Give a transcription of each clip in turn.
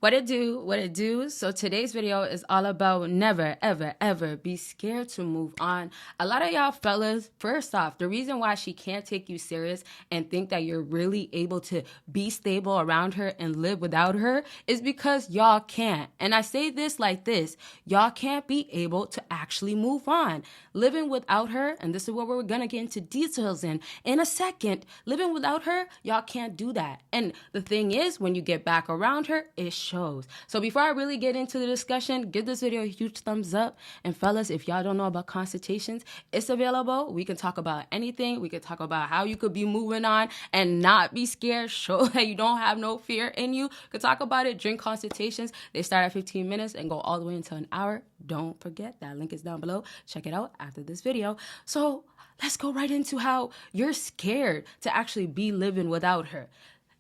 What it do? So today's video is all about never, ever, ever be scared to move on. A lot of y'all fellas, first off, the reason why she can't take you serious and think that you're really able to be stable around her and live without her is because y'all can't. And I say this like this, y'all can't be able to actually move on. Living without her, and this is what we're gonna get into details in a second, living without her, y'all can't do that. And the thing is, when you get back around her, it shows. So before I really get into the discussion, give this video a huge thumbs up. And fellas, if y'all don't know about consultations, it's available. We can talk about anything. We can talk about how you could be moving on and not be scared. Show that you don't have no fear in you. Could talk about it. Drink consultations. They start at 15 minutes and go all the way until an hour. Don't forget, that link is down below. Check it out after this video. So let's go right into how you're scared to actually be living without her.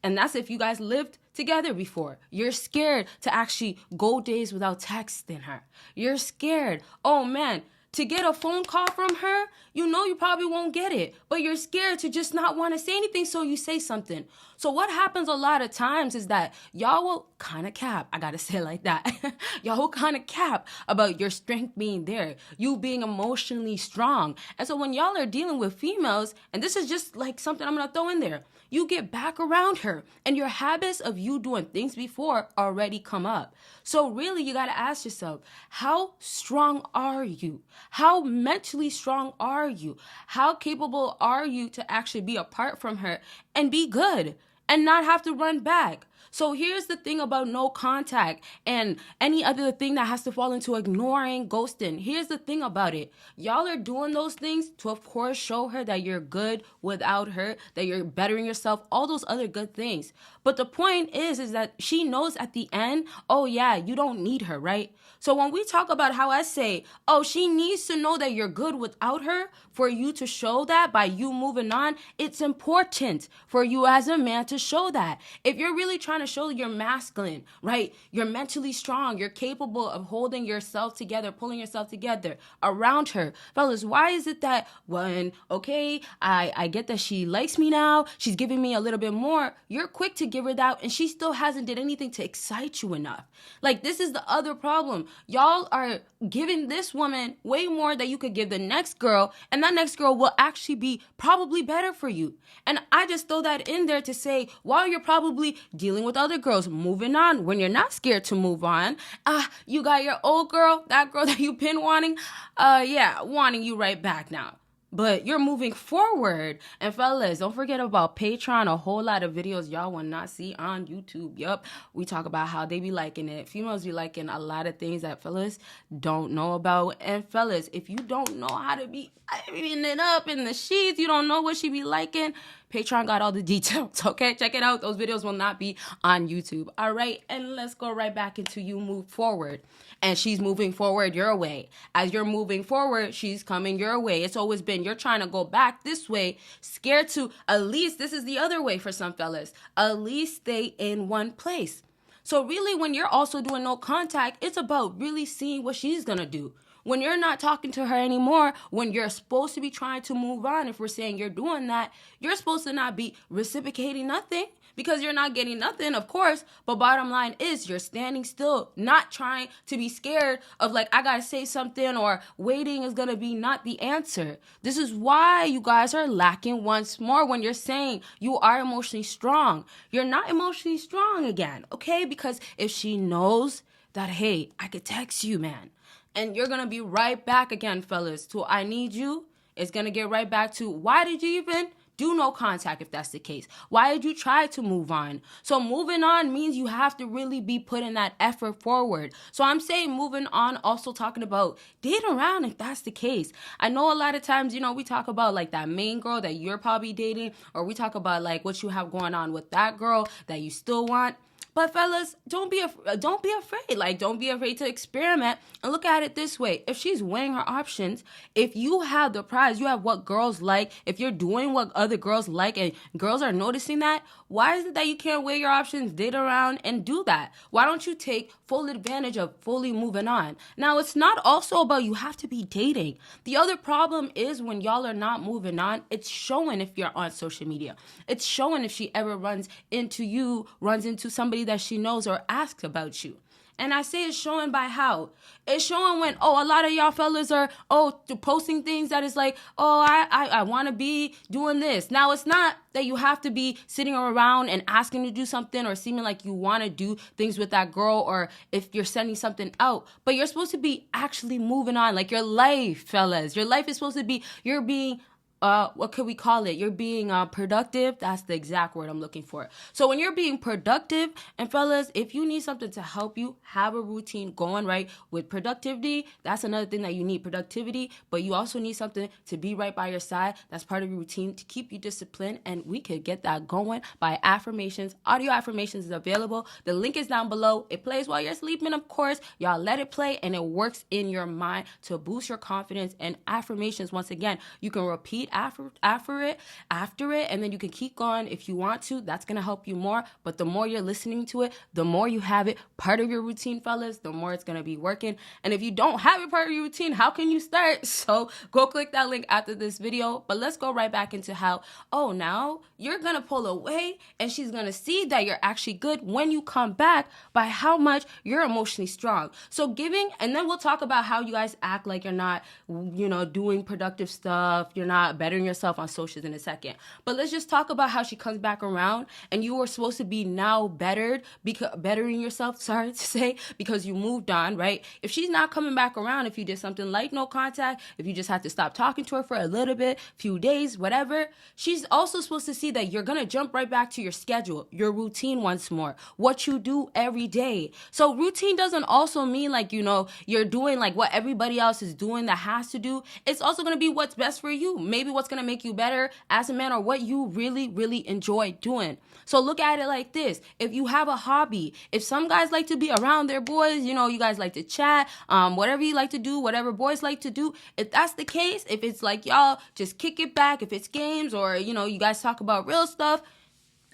And that's if you guys lived together before. You're scared to actually go days without texting her. You're scared, oh man, to get a phone call from her, you know you probably won't get it, but you're scared to just not want to say anything, so you say something. So what happens a lot of times is that y'all will kind of cap, I gotta say it like that, y'all will kind of cap about your strength being there, you being emotionally strong. And so when y'all are dealing with females, and this is just like something I'm gonna throw in there, you get back around her and your habits of you doing things before already come up. So really you gotta ask yourself, how strong are you? How mentally strong are you? How capable are you to actually be apart from her and be good and not have to run back? So here's the thing about no contact and any other thing that has to fall into ignoring, ghosting. Here's the thing about it. Y'all are doing those things to, of course, show her that you're good without her, that you're bettering yourself, all those other good things. But the point is that she knows at the end, oh yeah, you don't need her, right? So when we talk about how I say, oh, she needs to know that you're good without her for you to show that by you moving on, it's important for you as a man to show that. If you're really trying to show you're masculine, right? You're mentally strong. You're capable of holding yourself together, pulling yourself together around her. Fellas, why is it that when, okay, I get that she likes me now, she's giving me a little bit more, you're quick to give her that and she still hasn't did anything to excite you enough? Like, this is the other problem. Y'all are giving this woman way more that you could give the next girl, and that next girl will actually be probably better for you. And I just throw that in there to say, while you're probably dealing with other girls, moving on, when you're not scared to move on, you got your old girl, that girl that you've been wanting, wanting you right back now. But you're moving forward. And fellas, don't forget about Patreon. A whole lot of videos y'all will not see on YouTube. Yup. We talk about how they be liking it. Females be liking a lot of things that fellas don't know about. And fellas, if you don't know how to be eating it up in the sheets, you don't know what she be liking, Patreon got all the details, okay? Check it out. Those videos will not be on YouTube. All right, and let's go right back into you move forward. And she's moving forward your way. As you're moving forward, she's coming your way. It's always been you're trying to go back this way, scared to, at least this is the other way for some fellas, at least stay in one place. So really, when you're also doing no contact, it's about really seeing what she's gonna do. When you're not talking to her anymore, when you're supposed to be trying to move on, if we're saying you're doing that, you're supposed to not be reciprocating nothing because you're not getting nothing, of course. But bottom line is you're standing still, not trying to be scared of like, I got to say something or waiting is going to be not the answer. This is why you guys are lacking once more when you're saying you are emotionally strong. You're not emotionally strong again, okay? Because if she knows that, hey, I could text you, man. And you're going to be right back again, fellas, to I need you. It's going to get right back to why did you even do no contact if that's the case? Why did you try to move on? So moving on means you have to really be putting that effort forward. So I'm saying moving on, also talking about dating around if that's the case. I know a lot of times, we talk about like that main girl that you're probably dating, or we talk about like what you have going on with that girl that you still want. But fellas, don't be afraid. Like, don't be afraid to experiment and look at it this way. If she's weighing her options, if you have the prize, you have what girls like, if you're doing what other girls like and girls are noticing that, why is it that you can't weigh your options, date around, and do that? Why don't you take full advantage of fully moving on? Now, it's not also about you have to be dating. The other problem is when y'all are not moving on, it's showing if you're on social media. It's showing if she ever runs into somebody that she knows or asks about you. And I say it's showing by how. It's showing when, a lot of y'all fellas are, posting things that is like, I want to be doing this. Now, it's not that you have to be sitting around and asking to do something or seeming like you want to do things with that girl, or if you're sending something out. But you're supposed to be actually moving on. Like your life, fellas. Your life is supposed to be, you're being what could we call it? You're being productive. That's the exact word I'm looking for. So when you're being productive, and fellas, if you need something to help you have a routine going right with productivity, that's another thing that you need, productivity, but you also need something to be right by your side. That's part of your routine to keep you disciplined, and we could get that going by affirmations. Audio affirmations is available. The link is down below. It plays while you're sleeping, of course. Y'all let it play, and it works in your mind to boost your confidence. And affirmations, once again, you can repeat after it, and then you can keep going if you want to. That's going to help you more. But the more you're listening to it, the more you have it part of your routine, fellas, the more it's going to be working. And if you don't have it part of your routine, how can you start? So go click that link after this video. But let's go right back into how, now you're going to pull away, and she's going to see that you're actually good when you come back by how much you're emotionally strong. So giving, and then we'll talk about how you guys act like you're not, doing productive stuff. You're not bettering yourself on socials in a second. But let's just talk about how she comes back around, and you were supposed to be now bettering yourself, sorry to say, because you moved on, right? If she's not coming back around, if you did something like no contact, if you just had to stop talking to her for a little bit, few days, whatever, she's also supposed to see that you're going to jump right back to your schedule, your routine once more, what you do every day. So routine doesn't also mean like, you're doing like what everybody else is doing that has to do. It's also going to be what's best for you. Maybe what's going to make you better as a man, or what you really, really enjoy doing. So look at it like this. If you have a hobby, if some guys like to be around their boys, you guys like to chat, whatever you like to do, whatever boys like to do, if that's the case, if it's like y'all just kick it back, if it's games or, you guys talk about real stuff,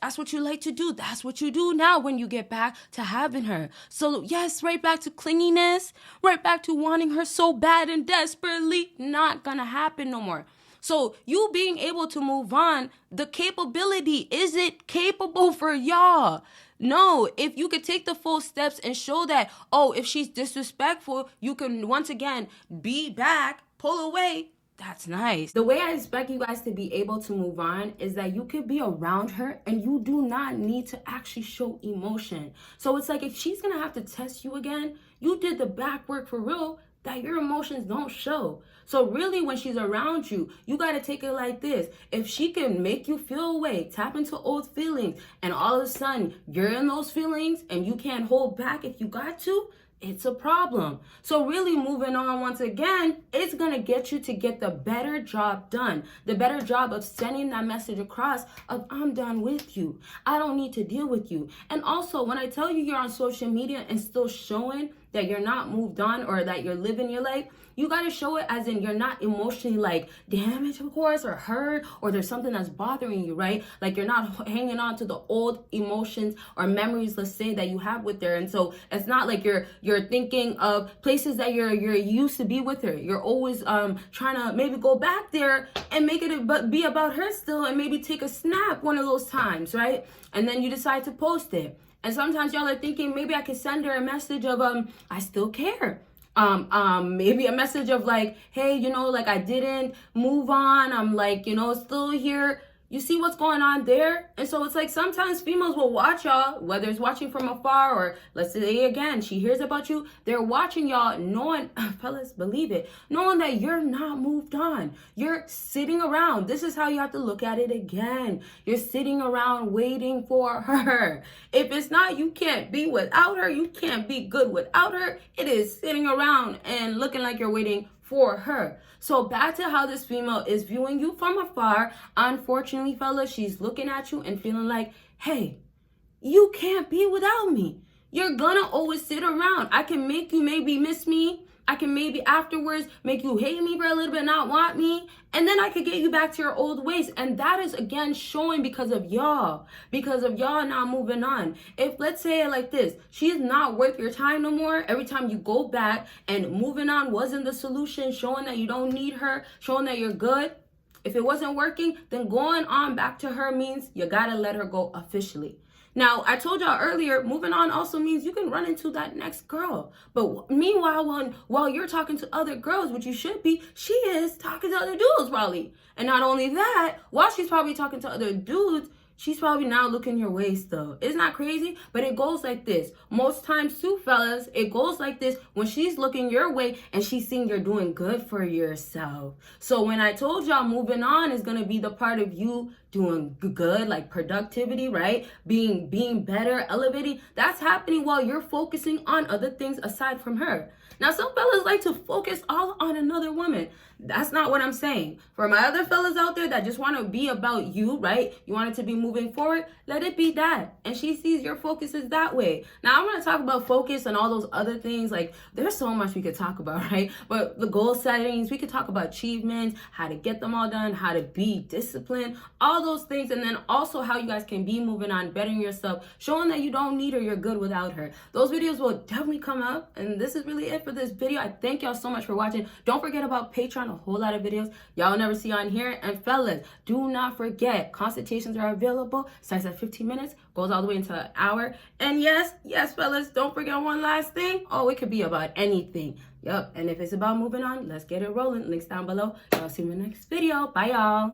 that's what you like to do. That's what you do now when you get back to having her. So yes, right back to clinginess, right back to wanting her so bad and desperately, not gonna happen no more. So you being able to move on, the capability, is it capable for y'all? No, if you could take the full steps and show that, if she's disrespectful, you can once again be back, pull away. That's nice. The way I expect you guys to be able to move on is that you could be around her and you do not need to actually show emotion. So it's like if she's going to have to test you again, you did the back work for real that your emotions don't show. So really when she's around you, you got to take it like this. If she can make you feel away, tap into old feelings, and all of a sudden you're in those feelings and you can't hold back if you got to, it's a problem. So really moving on once again, it's going to get you to get the better job done. The better job of sending that message across of I'm done with you. I don't need to deal with you. And also when I tell you you're on social media and still showing that you're not moved on or that you're living your life, you got to show it as in you're not emotionally like damaged, of course, or hurt, or there's something that's bothering you, right? Like you're not hanging on to the old emotions or memories, let's say, that you have with her. And so it's not like you're thinking of places that you're used to be with her. You're always trying to maybe go back there and make it be about her still, and maybe take a snap one of those times, right? And then you decide to post it. And sometimes y'all are thinking maybe I could send her a message of I still care. Maybe a message of like, hey, like I didn't move on. I'm like, still here. You see what's going on there? And so it's like sometimes females will watch y'all, whether it's watching from afar or let's say again, she hears about you. They're watching y'all knowing, fellas, believe it, knowing that you're not moved on. You're sitting around. This is how you have to look at it again. You're sitting around waiting for her. If it's not, you can't be without her. You can't be good without her. It is sitting around and looking like you're waiting for her. So back to how this female is viewing you from afar. Unfortunately, fellas, she's looking at you and feeling like, hey, you can't be without me. You're gonna always sit around. I can make you maybe miss me. I can maybe afterwards make you hate me for a little bit, not want me. And then I could get you back to your old ways. And that is, again, showing because of y'all not moving on. If, let's say it like this, she's not worth your time no more. Every time you go back and moving on wasn't the solution, showing that you don't need her, showing that you're good. If it wasn't working, then going on back to her means you got to let her go officially. Now, I told y'all earlier, moving on also means you can run into that next girl. But meanwhile, while you're talking to other girls, which you should be, she is talking to other dudes, probably. And not only that, while she's probably talking to other dudes, she's probably now looking your way still. Isn't that crazy? But it goes like this. Most times too, fellas, it goes like this when she's looking your way and she's seeing you're doing good for yourself. So when I told y'all moving on is going to be the part of you doing good, like productivity, right? Being better, elevating, that's happening while you're focusing on other things aside from her. Now, some fellas like to focus all on another woman. That's not what I'm saying. For my other fellas out there that just want to be about you, right? You want it to be moving forward, let it be that. And she sees your focus is that way. Now, I'm going to talk about focus and all those other things. Like, there's so much we could talk about, right? But the goal settings, we could talk about achievements, how to get them all done, how to be disciplined, all those things. And then also how you guys can be moving on, bettering yourself, showing that you don't need her, you're good without her. Those videos will definitely come up. And this is really it for this video. I thank y'all so much for watching. Don't forget about Patreon, a whole lot of videos y'all never see on here. And fellas, do not forget, consultations are available. Starts at 15 minutes, goes all the way into an hour. And yes, fellas, don't forget one last thing. Oh, it could be about anything. Yep. And if it's about moving on, let's get it rolling. Links down below. Y'all see me in the next video. Bye, y'all.